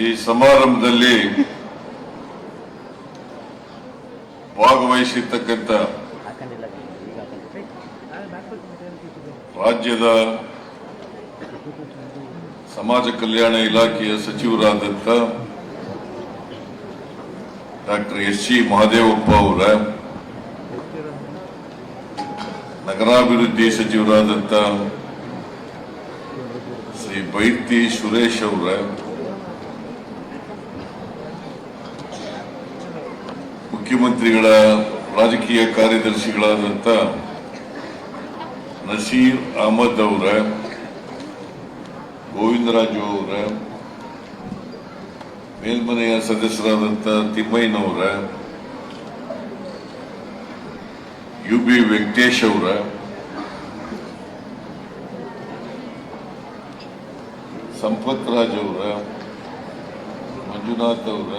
ಈ ಸಮಾರಂಭದಲ್ಲಿ ಭಾಗವಹಿಸಿರ್ತಕ್ಕಂಥ ರಾಜ್ಯದ ಸಮಾಜ ಕಲ್ಯಾಣ ಇಲಾಖೆಯ ಸಚಿವರಾದಂಥ ಡಾಕ್ಟರ್ ಎಸ್.ಸಿ. ಮಹದೇವಪ್ಪ ಅವರ, ನಗರಾಭಿವೃದ್ಧಿ ಸಚಿವರಾದಂಥ ಶ್ರೀ ಬೈತಿ ಸುರೇಶ್ ಅವರ, ಮುಖ್ಯಮಂತ್ರಿಗಳ ರಾಜಕೀಯ ಕಾರ್ಯದರ್ಶಿಗಳಾದಂಥ ನಸೀರ್ ಅಹಮದ್ ಅವರ, ಗೋವಿಂದರಾಜು ಅವರ, ಮೇಲ್ಮನೆಯ ಸದಸ್ಯರಾದಂಥ ತಿಮ್ಮಯ್ಯನವರ, ಯು.ಬಿ. ವೆಂಕಟೇಶ್ ಅವರ, ಸಂಪತ್ ರಾಜ್ ಅವರ, ಮಂಜುನಾಥ್ ಅವರ,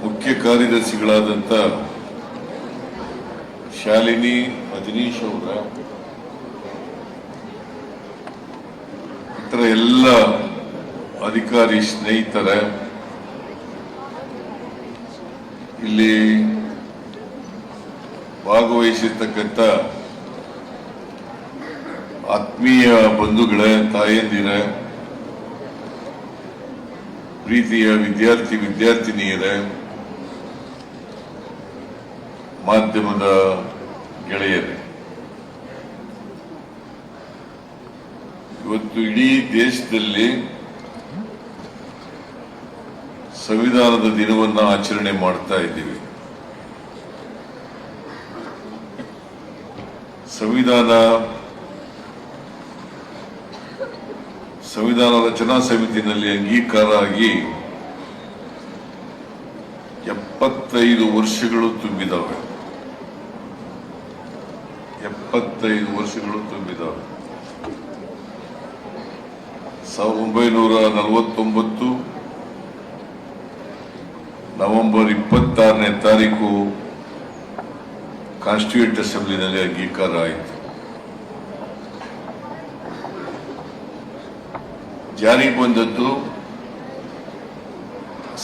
ಮುಖ್ಯ ಕಾರ್ಯದರ್ಶಿಗಳಾದಂಥ ಶಾಲಿನಿ ರಜನೀಶ್ ಅವರ, ಇತರ ಎಲ್ಲ ಅಧಿಕಾರಿ ಸ್ನೇಹಿತರ, ಇಲ್ಲಿ ಭಾಗವಹಿಸಿರ್ತಕ್ಕಂಥ ಆತ್ಮೀಯ ಬಂಧುಗಳ, ತಾಯಂದಿರ, ಪ್ರೀತಿಯ ವಿದ್ಯಾರ್ಥಿನಿಯರ, ಮಾಧ್ಯಮದ ಗೆಳೆಯರೇ, ಇವತ್ತು ಇಡೀ ದೇಶದಲ್ಲಿ ಸಂವಿಧಾನದ ದಿನವನ್ನು ಆಚರಣೆ ಮಾಡ್ತಾ ಇದ್ದೀವಿ. ಸಂವಿಧಾನ ರಚನಾ ಸಮಿತಿನಲ್ಲಿ ಅಂಗೀಕಾರ ಆಗಿ 75 ವರ್ಷಗಳು ತುಂಬಿದವೆ. 75 ವರ್ಷಗಳು ತುಂಬಿದವೆ. 1949 ನವೆಂಬರ್ 26ನೇ ತಾರೀಕು ಕಾನ್ಸ್ಟಿಟ್ಯೂಂಟ್ ಅಸೆಂಬ್ಲಿನಲ್ಲಿ ಅಂಗೀಕಾರ ಆಯಿತು. ಜಾರಿ ಬಂದದ್ದು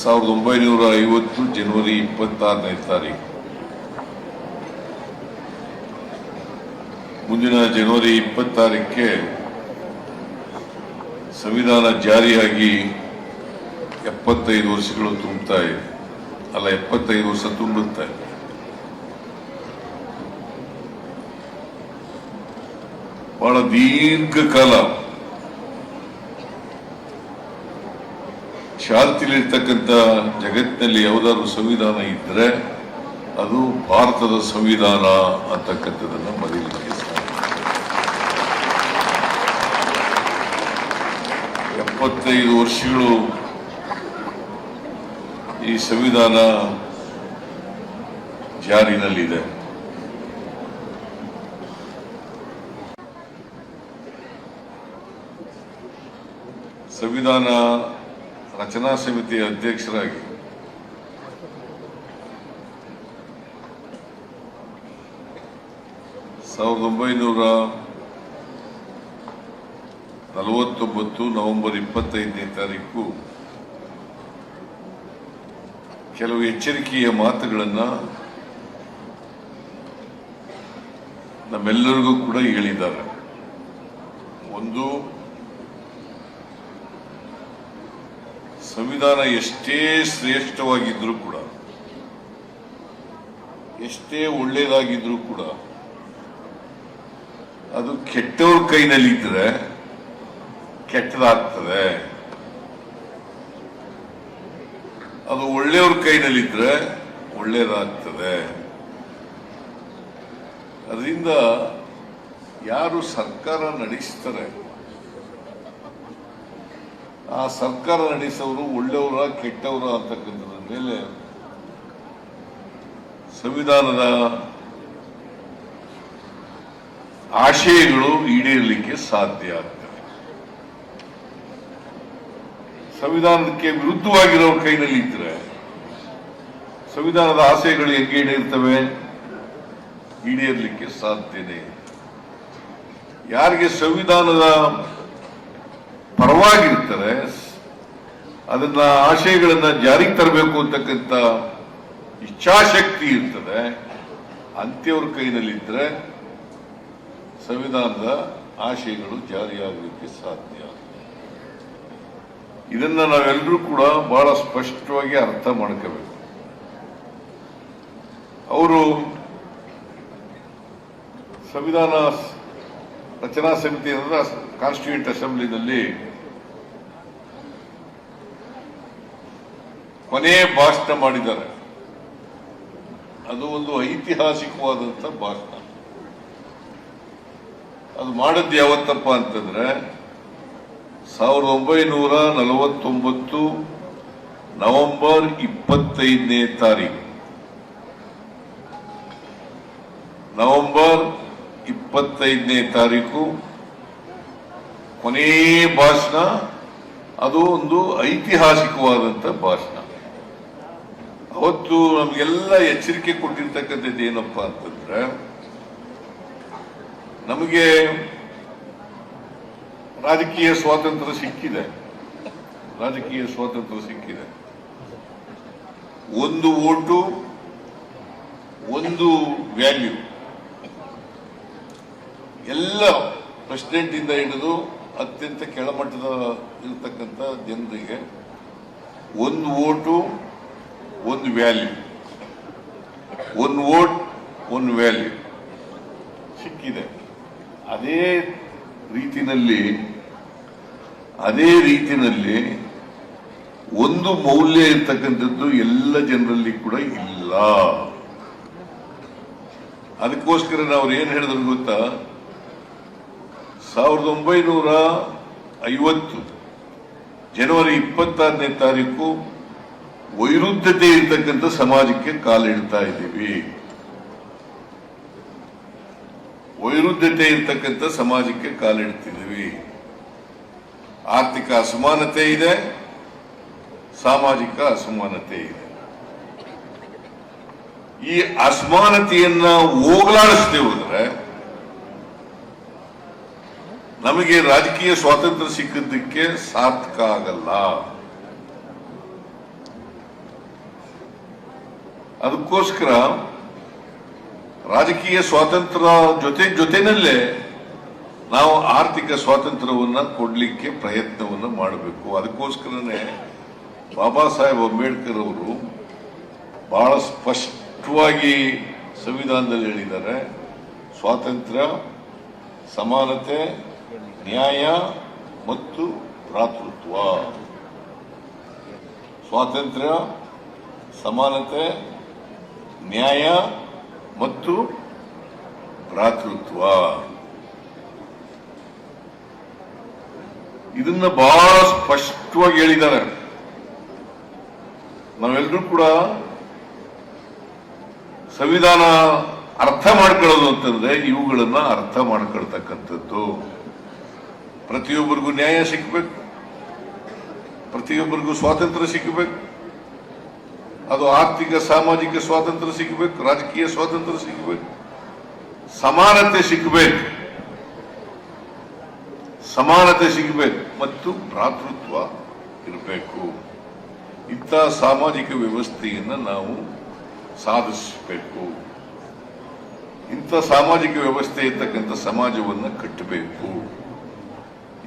1950 ಜನವರಿ 26ನೇ ತಾರೀಕು. ಮುಂದಿನ ಜನವರಿ 26ಕ್ಕೆ ಸಂವಿಧಾನ ಜಾರಿಯಾಗಿ 75 ವರ್ಷಗಳು ತುಂಬುತ್ತಾ ಇದೆ. 75 ವರ್ಷ ತುಂಬುತ್ತಾ ಇದೆ. ಬಹಳ ದೀರ್ಘಕಾಲ ಶಾಂತಿಲಿರ್ತಕ್ಕಂಥ ಜಗತ್ತಿನಲ್ಲಿ ಯಾವುದಾದ್ರು ಸಂವಿಧಾನ ಇದ್ರೆ ಅದು ಭಾರತದ ಸಂವಿಧಾನ ಅಂತಕ್ಕಂಥದ್ದನ್ನು ಮರೀಲಿಕ್ಕೆ ಸಾಧ್ಯ. 75 ವರ್ಷಗಳು ಈ ಸಂವಿಧಾನ ಜಾರಿನಲ್ಲಿದೆ. ಸಂವಿಧಾನ ರಚನಾ ಸಮಿತಿಯ ಅಧ್ಯಕ್ಷರಾಗಿ ನವೆಂಬರ್ 25ನೇ ತಾರೀಕು ಕೆಲವು ಎಚ್ಚರಿಕೆಯ ಮಾತುಗಳನ್ನು ನಮ್ಮೆಲ್ಲರಿಗೂ ಕೂಡ ಹೇಳಿದ್ದಾರೆ. ಒಂದು, ಸಂವಿಧಾನ ಎಷ್ಟೇ ಶ್ರೇಷ್ಠವಾಗಿದ್ರೂ ಕೂಡ, ಎಷ್ಟೇ ಒಳ್ಳೆಯದಾಗಿದ್ರೂ ಕೂಡ ಅದು ಕೆಟ್ಟವ್ರ ಕೈನಲ್ಲಿದ್ದರೆ ಕೆಟ್ಟದಾಗ್ತದೆ. ಅದು ಒಳ್ಳೆಯವ್ರ ಕೈನಲ್ಲಿದ್ದರೆ ಒಳ್ಳೆಯದಾಗ್ತದೆ. ಅದರಿಂದ ಯಾರು ಸರ್ಕಾರ ನಡೆಸ್ತಾರೆ, ಆ ಸರ್ಕಾರ ನಡೆಸೋರು ಒಳ್ಳೆಯವರ ಕೆಟ್ಟವರ ಅಂತಕ್ಕಂಥದ್ರ ಮೇಲೆ ಸಂವಿಧಾನದ ಆಶಯಗಳು ಈಡೇರಲಿಕ್ಕೆ ಸಾಧ್ಯ ಆಗ್ತವೆ. ಸಂವಿಧಾನಕ್ಕೆ ವಿರುದ್ಧವಾಗಿರೋರ ಕೈನಲ್ಲಿ ಇದ್ರೆ ಸಂವಿಧಾನದ ಆಶಯಗಳು ಹೆಂಗೆ ಈಡೇರ್ತವೆ? ಈಡೇರಲಿಕ್ಕೆ ಸಾಧ್ಯನೇ. ಯಾರಿಗೆ ಸಂವಿಧಾನದ ಪರವಾಗಿ ಪರವಾಗಿರ್ತಾರೆ, ಅದನ್ನ ಆಶಯಗಳನ್ನ ಜಾರಿಗೆ ತರಬೇಕು ಅಂತಕ್ಕಂಥ ಇಚ್ಛಾಶಕ್ತಿ ಇರ್ತದೆ, ಅಂತ್ಯವ್ರ ಕೈನಲ್ಲಿದ್ರೆ ಸಂವಿಧಾನದ ಆಶಯಗಳು ಜಾರಿಯಾಗಲಿಕ್ಕೆ ಸಾಧ್ಯ. ಇದನ್ನ ನಾವೆಲ್ಲರೂ ಕೂಡ ಬಹಳ ಸ್ಪಷ್ಟವಾಗಿ ಅರ್ಥ ಮಾಡ್ಕೋಬೇಕು. ಅವರು ಸಂವಿಧಾನ ರಚನಾ ಸಮಿತಿ ಅಂದ್ರೆ ಕಾನ್ಸ್ಟಿಟ್ಯೂಂಟ್ ಅಸೆಂಬ್ಲಿನಲ್ಲಿ ಕೊನೆ ಭಾಷಣ ಮಾಡಿದ್ದಾರೆ. ಅದು ಒಂದು ಐತಿಹಾಸಿಕವಾದಂತ ಭಾಷಣ. ಅದು ಮಾಡಿದ್ದು ಯಾವತ್ತಪ್ಪ ಅಂತಂದ್ರೆ 1949 ನವೆಂಬರ್ 25ನೇ ತಾರೀಕು. ನವೆಂಬರ್ 25ನೇ ತಾರೀಕು ಕೊನೇ ಭಾಷಣ. ಅದು ಒಂದು ಐತಿಹಾಸಿಕವಾದಂತ ಭಾಷಣ. ಅವತ್ತು ನಮಗೆಲ್ಲ ಎಚ್ಚರಿಕೆ ಕೊಟ್ಟಿರ್ತಕ್ಕಂಥದ್ದು ಏನಪ್ಪಾ ಅಂತಂದ್ರೆ, ನಮಗೆ ರಾಜಕೀಯ ಸ್ವಾತಂತ್ರ್ಯ ಸಿಕ್ಕಿದೆ. ರಾಜಕೀಯ ಸ್ವಾತಂತ್ರ್ಯ ಸಿಕ್ಕಿದೆ. ಒಂದು ವೋಟು ಒಂದು ವ್ಯಾಲ್ಯೂ. ಎಲ್ಲ ಪ್ರೆಸಿಡೆಂಟ್ ಇಂದ ಹಿಡಿದು ಅತ್ಯಂತ ಕೆಳಮಟ್ಟದ ಇರತಕ್ಕಂಥ ಜನರಿಗೆ ಒಂದು ವೋಟು ಒಂದು ವ್ಯಾಲ್ಯೂ, ಒಂದು ವೋಟ್ ಒಂದು ವ್ಯಾಲ್ಯೂ ಸಿಕ್ಕಿದೆ. ಅದೇ ರೀತಿನಲ್ಲಿ ಒಂದು ಮೌಲ್ಯ ಇರ್ತಕ್ಕಂಥದ್ದು ಎಲ್ಲ ಜನರಲ್ಲಿ ಕೂಡ ಇಲ್ಲ. ಅದಕ್ಕೋಸ್ಕರ ನಾವು ಏನ್ ಹೇಳಿದ್ರು ಗೊತ್ತಾ, 1950 ಜನವರಿ 26ನೇ ತಾರೀಕು ವೈರುಧ್ಯತೆ ಇರ್ತಕ್ಕಂಥ ಸಮಾಜಕ್ಕೆ ಕಾಲಿಡ್ತಾ ಇದ್ದೀವಿ. ವೈರುಧ್ಯತೆ ಇರ್ತಕ್ಕಂಥ ಸಮಾಜಕ್ಕೆ ಕಾಲಿಡ್ತಿದ್ದೀವಿ. ಆರ್ಥಿಕ ಅಸಮಾನತೆ ಇದೆ, ಸಾಮಾಜಿಕ ಅಸಮಾನತೆ ಇದೆ. ಈ ಅಸಮಾನತೆಯನ್ನ ಹೋಗಲಾಡಿಸದೆ ಹೋದ್ರೆ ನಮಗೆ ರಾಜಕೀಯ ಸ್ವಾತಂತ್ರ್ಯ ಸಿಕ್ಕಿದ್ದಕ್ಕೆ ಸಾರ್ಥಕ ಆಗಲ್ಲ. ಅದಕ್ಕೋಸ್ಕರ ರಾಜಕೀಯ ಸ್ವಾತಂತ್ರ್ಯ ಜೊತೆನಲ್ಲೇ ನಾವು ಆರ್ಥಿಕ ಸ್ವಾತಂತ್ರ್ಯವನ್ನ ಕೊಡ್ಲಿಕ್ಕೆ ಪ್ರಯತ್ನವನ್ನು ಮಾಡಬೇಕು. ಅದಕ್ಕೋಸ್ಕರನೇ ಬಾಬಾ ಸಾಹೇಬ್ ಅಂಬೇಡ್ಕರ್ ಅವರು ಬಹಳ ಸ್ಪಷ್ಟವಾಗಿ ಸಂವಿಧಾನದಲ್ಲಿ ಹೇಳಿದ್ದಾರೆ, ಸ್ವಾತಂತ್ರ್ಯ, ಸಮಾನತೆ, ನ್ಯಾಯ ಮತ್ತು ಭ್ರಾತೃತ್ವ. ಸ್ವಾತಂತ್ರ್ಯ, ಸಮಾನತೆ, ನ್ಯಾಯ ಮತ್ತು ಭ್ರಾತೃತ್ವ. ಇದನ್ನ ಬಹಳ ಸ್ಪಷ್ಟವಾಗಿ ಹೇಳಿದ್ದಾರೆ. ನಾವೆಲ್ಲರೂ ಕೂಡ ಸಂವಿಧಾನ ಅರ್ಥ ಮಾಡ್ಕೊಳ್ಳೋದು ಅಂತಂದ್ರೆ ಇವುಗಳನ್ನ ಅರ್ಥ ಮಾಡ್ಕೊಳ್ತಕ್ಕಂಥದ್ದು. ಪ್ರತಿಯೊಬ್ಬರಿಗೂ ನ್ಯಾಯ ಸಿಗಬೇಕು, ಪ್ರತಿಯೊಬ್ಬರಿಗೂ ಸ್ವಾತಂತ್ರ್ಯ ಸಿಗಬೇಕು. ಅದು ಆರ್ಥಿಕ ಸಾಮಾಜಿಕ ಸ್ವಾತಂತ್ರ್ಯ ಸಿಗಬೇಕು, ರಾಜಕೀಯ ಸ್ವಾತಂತ್ರ್ಯ ಸಿಗಬೇಕು, ಸಮಾನತೆ ಸಿಗಬೇಕು, ಮತ್ತು ಭ್ರಾತೃತ್ವ ಇರಬೇಕು. ಇಂಥ ಸಾಮಾಜಿಕ ವ್ಯವಸ್ಥೆಯನ್ನ ನಾವು ಸಾಧಿಸಬೇಕು. ಇಂಥ ಸಾಮಾಜಿಕ ವ್ಯವಸ್ಥೆ ಇರ್ತಕ್ಕಂಥ ಸಮಾಜವನ್ನು ಕಟ್ಟಬೇಕು.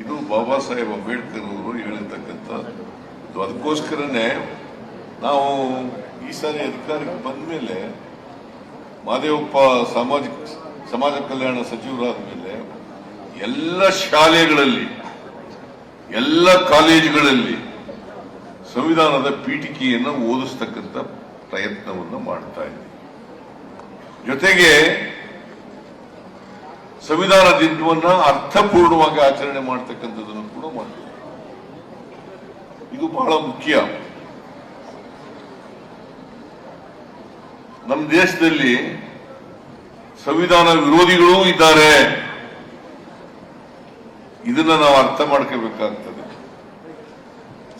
ಇದು ಬಾಬಾ ಸಾಹೇಬ್ ಅಂಬೇಡ್ಕರ್ ಅವರು ಹೇಳಿರ್ತಕ್ಕಂಥ. ಅದಕ್ಕೋಸ್ಕರನೇ ನಾವು ಈ ಸಾರಿ ಅಧಿಕಾರಕ್ಕೆ ಬಂದ ಮೇಲೆ ಮಾದೇವಪ್ಪ ಸಮಾಜ ಕಲ್ಯಾಣ ಸಚಿವರಾದ ಮೇಲೆ ಎಲ್ಲ ಶಾಲೆಗಳಲ್ಲಿ, ಎಲ್ಲ ಕಾಲೇಜುಗಳಲ್ಲಿ ಸಂವಿಧಾನದ ಪೀಠಿಕೆಯನ್ನು ಓದಿಸ್ತಕ್ಕಂಥ ಪ್ರಯತ್ನವನ್ನು ಮಾಡ್ತಾ ಇದ್ದೀವಿ. ಜೊತೆಗೆ ಸಂವಿಧಾನ ದಿನವನ್ನ ಅರ್ಥಪೂರ್ಣವಾಗಿ ಆಚರಣೆ ಮಾಡ್ತಕ್ಕಂಥದ್ದನ್ನು ಕೂಡ ಮಾಡ್ತೀವಿ. ಇದು ಬಹಳ ಮುಖ್ಯ. ನಮ್ಮ ದೇಶದಲ್ಲಿ ಸಂವಿಧಾನ ವಿರೋಧಿಗಳೂ ಇದ್ದಾರೆ. ಇದನ್ನ ನಾವು ಅರ್ಥ ಮಾಡ್ಕೋಬೇಕಾಗ್ತದೆ.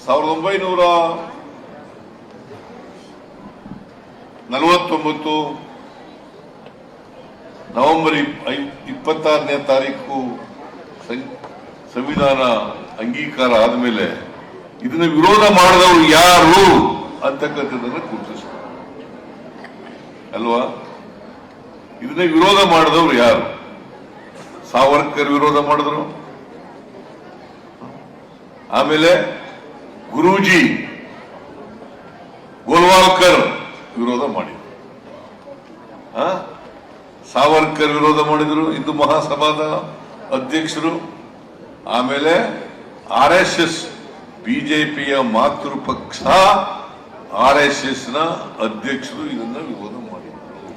1949 ನವೆಂಬರ್ 26ನೇ ತಾರೀಕು ಸಂವಿಧಾನ ಅಂಗೀಕಾರ ಆದ್ಮೇಲೆ ಇದನ್ನ ವಿರೋಧ ಮಾಡಿದವರು ಯಾರು ಅಂತಕ್ಕಂಥದ್ದನ್ನ ಗುರುತಿಸ್ತಾರೆ ಅಲ್ವಾ? ಇದನ್ನ ವಿರೋಧ ಮಾಡಿದವರು ಯಾರು? ಸಾವರ್ಕರ್ ವಿರೋಧ ಮಾಡಿದ್ರು, ಆಮೇಲೆ ಗುರೂಜಿ ಗೋಲ್ವಾಲ್ಕರ್ ವಿರೋಧ ಮಾಡಿದ್ರು, ಸಾವರ್ಕರ್ ವಿರೋಧ ಮಾಡಿದ್ರು, ಹಿಂದೂ ಮಹಾಸಭಾದ ಅಧ್ಯಕ್ಷರು. ಆಮೇಲೆ RSS ಬಿಜೆಪಿಯ ಮಾತೃ ಪಕ್ಷ RSS ನ ಅಧ್ಯಕ್ಷರು ಇದನ್ನ ವಿರೋಧ ಮಾಡಿದ್ರು.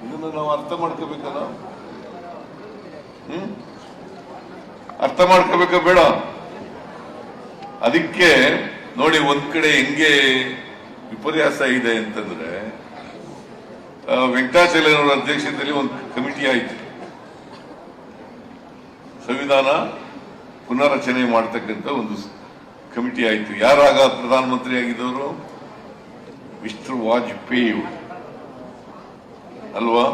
ಇದನ್ನ ನಾವು ಅರ್ಥ ಮಾಡ್ಕೋಬೇಕಲ್ಲ, ಅರ್ಥ ಮಾಡ್ಕೋಬೇಕ ಬೇಡ? ಅದಕ್ಕೆ ನೋಡಿ, ಒಂದ್ ಕಡೆ ಹೆಂಗೆ ವಿಪರ್ಯಾಸ ಇದೆ ಅಂತಂದ್ರೆ, ವೆಂಕಟಾಚಲಯ್ಯನವರ ಅಧ್ಯಕ್ಷತೆಯಲ್ಲಿ ಒಂದು ಕಮಿಟಿ ಆಯಿತು, ಸಂವಿಧಾನ ಪುನರ್ರಚನೆ ಮಾಡತಕ್ಕಂಥ ಒಂದು ಕಮಿಟಿ ಆಯಿತು. ಯಾರಾಗ ಪ್ರಧಾನಮಂತ್ರಿ ಆಗಿದ್ದವರು? ಮಿಸ್ಟರ್ ವಾಜಪೇಯಿ ಅಲ್ವಾ?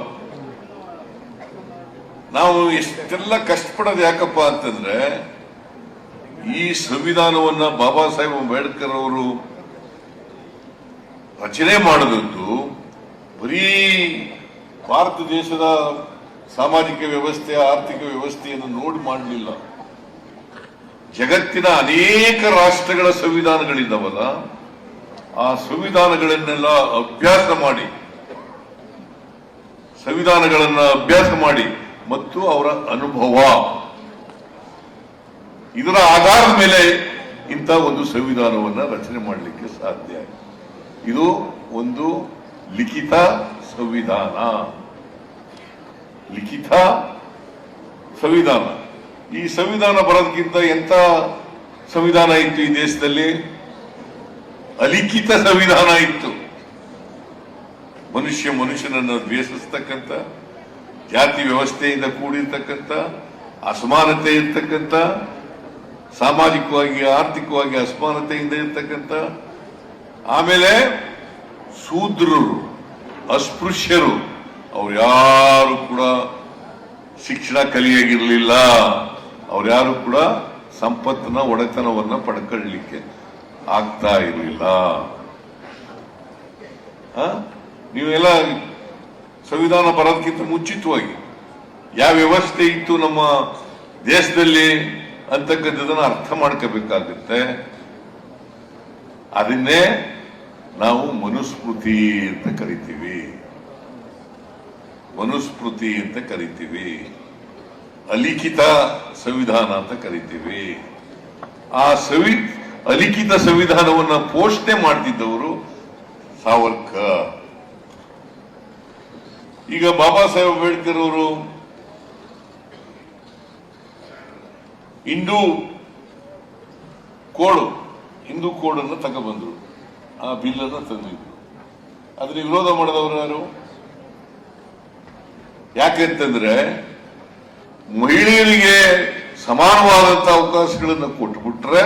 ನಾವು ಎಷ್ಟೆಲ್ಲ ಕಷ್ಟಪಡೋದು ಯಾಕಪ್ಪ ಅಂತಂದ್ರೆ, ಈ ಸಂವಿಧಾನವನ್ನ ಬಾಬಾ ಸಾಹೇಬ್ ಅಂಬೇಡ್ಕರ್ ಅವರು ರಚನೆ ಮಾಡಿದದ್ದು ಬರೀ ಭಾರತ ದೇಶದ ಸಾಮಾಜಿಕ ವ್ಯವಸ್ಥೆ, ಆರ್ಥಿಕ ವ್ಯವಸ್ಥೆಯನ್ನು ನೋಡಿ ಮಾಡಲಿಲ್ಲ. ಜಗತ್ತಿನ ಅನೇಕ ರಾಷ್ಟ್ರಗಳ ಸಂವಿಧಾನಗಳಿದ್ದಾವಲ್ಲ, ಆ ಸಂವಿಧಾನಗಳನ್ನೆಲ್ಲ ಅಭ್ಯಾಸ ಮಾಡಿ ಮತ್ತು ಅವರ ಅನುಭವ, ಇದರ ಆಧಾರದ ಮೇಲೆ ಇಂಥ ಒಂದು ಸಂವಿಧಾನವನ್ನ ರಚನೆ ಮಾಡಲಿಕ್ಕೆ ಸಾಧ್ಯ. ಇದು ಒಂದು ಲಿಖಿತ ಸಂವಿಧಾನ. ಈ ಸಂವಿಧಾನ ಬರೋದಕ್ಕಿಂತ ಎಂತ ಸಂವಿಧಾನ ಇತ್ತು ಈ ದೇಶದಲ್ಲಿ? ಅಲಿಖಿತ ಸಂವಿಧಾನ ಇತ್ತು. ಮನುಷ್ಯನನ್ನು ದ್ವೇಷಿಸ್ತಕ್ಕಂಥ, ಜಾತಿ ವ್ಯವಸ್ಥೆಯಿಂದ ಕೂಡಿರ್ತಕ್ಕಂಥ, ಅಸಮಾನತೆ ಇರ್ತಕ್ಕಂಥ, ಸಾಮಾಜಿಕವಾಗಿ ಆರ್ಥಿಕವಾಗಿ ಅಸಮಾನತೆಯಿಂದ ಇರ್ತಕ್ಕಂಥ, ಆಮೇಲೆ ಶೂದ್ರರು, ಅಸ್ಪೃಶ್ಯರು, ಅವ್ರು ಯಾರು ಕೂಡ ಶಿಕ್ಷಣ ಕಲಿಯಾಗಿರ್ಲಿಲ್ಲ, ಅವ್ರ್ಯಾರು ಕೂಡ ಸಂಪತ್ತಿನ ಒಡೆತನವನ್ನ ಪಡ್ಕೊಳ್ಳಲಿಕ್ಕೆ ಆಗ್ತಾ ಇರಲಿಲ್ಲ. ನೀವೆಲ್ಲ ಸಂವಿಧಾನ ಬರೋದಕ್ಕಿಂತ ಮುಂಚಿತವಾಗಿ ಯಾವ ವ್ಯವಸ್ಥೆ ಇತ್ತು ನಮ್ಮ ದೇಶದಲ್ಲಿ ಅಂತಕ್ಕಂಥದನ್ನ ಅರ್ಥ ಮಾಡ್ಕೋಬೇಕಾಗುತ್ತೆ. ಅದನ್ನೇ ನಾವು ಮನುಸ್ಮೃತಿ ಅಂತ ಕರಿತೀವಿ, ಅಲಿಖಿತ ಸಂವಿಧಾನ ಅಂತ ಕರಿತೀವಿ. ಆ ಅಲಿಖಿತ ಸಂವಿಧಾನವನ್ನ ಪೋಷಣೆ ಮಾಡ್ತಿದ್ದವರು ಸಾವರ್ಕರ್. ಈಗ ಬಾಬಾ ಸಾಹೇಬ್ ಅಂಬೇಡ್ಕರ್ ಅವರು ಹಿಂದೂ ಕೋಡ್ ಅನ್ನು ತಗೊಬಂದ್ರು, ಆ ಬಿಲ್ ಅನ್ನು ತಂದಿದ್ರು. ಅದನ್ನ ವಿರೋಧ ಮಾಡಿದವರು ಯಾರು? ಯಾಕೆಂತಂದ್ರೆ ಮಹಿಳೆಯರಿಗೆ ಸಮಾನವಾದಂತಹ ಅವಕಾಶಗಳನ್ನು ಕೊಟ್ಟುಬಿಟ್ರೆ